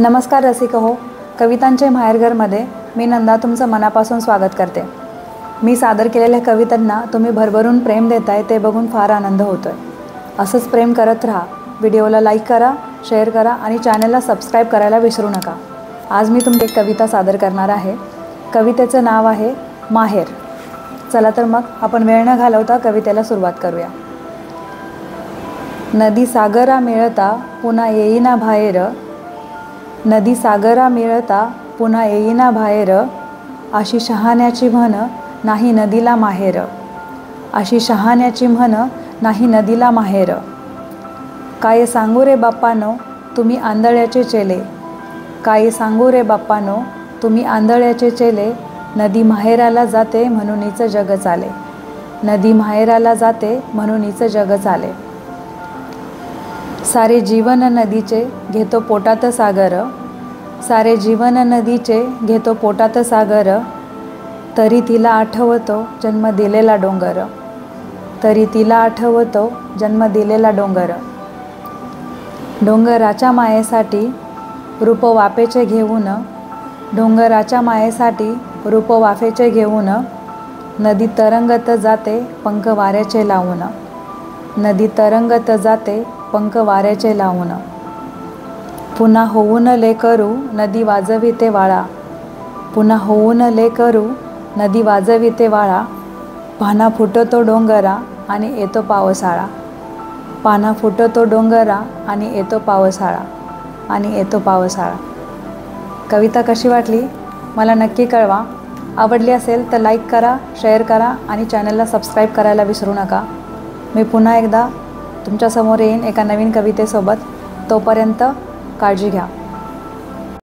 नमस्कार रसिक हो, कवितांचे माहेरघरमध्ये मी नंदा तुमचं मनापासून स्वागत करते। मी सादर केलेल्या कवितांना तुम्ही भरभरून प्रेम देताय ते बघून फार आनंद होतोय। असंच प्रेम करत राहा। व्हिडिओला लाईक करा, शेअर करा आणि चॅनलला सबस्क्राईब करायला विसरू नका। आज मी तुमची एक कविता सादर करणार आहे। कवितेचं नाव आहे माहेर। चला तर मग आपण वेळ न घालवता कवितेला सुरुवात करूया। नदी सागरा मिळता पुन्हा येईना बाहेर, नदी सागरा मिळता पुन्हा येईना बाहेर, अशी शहाण्याची म्हण नाही नदीला माहेर, अशी शहाण्याची म्हण नाही नदीला माहेर। काय सांगू रे बाप्पानो तुम्ही आंधळ्याचे चेले, काय सांगू रे बाप्पानो तुम्ही आंधळ्याचे चेले, नदी माहेराला जाते म्हणूनच जग चाले, नदी माहेराला जाते म्हणूनच जग चाले। सारे जीवन नदीचे घेतो पोटात सागर, सारे जीवन नदीचे घेतो पोटात सागर, तरी तिला आठवतो जन्म दिलेला डोंगर, तरी तिला आठवतो जन्म दिलेला डोंगर। डोंगराच्या मायेसाठी रूप वाफेचे घेऊन, डोंगराच्या मायेसाठी रूप वाफेचे घेऊन, नदी तरंगत जाते पंख वाऱ्याचे लावून, नदी तरंगत जाते पंख वाऱ्याचे लावून। पुन्हा होऊन लेकरू नदी वाजविते वाळा, पुन्हा होऊन लेकरू नदी वाजविते वाळा, पाना फुटतो डोंगरा आणि येतो पावसाळा, पाना फुटतो डोंगरा आणि येतो पावसाळा, आणि येतो पावसाळा। कविता कशी वाटली मला नक्की कळवा। आवडली असेल तर लाईक करा, शेअर करा आणि चॅनलला सबस्क्राईब करायला विसरू नका। मी पुन्हा एकदा तुमच्यासमोर येईन एका नवीन कवितेसोबत। तोपर्यंत काळजी घ्या।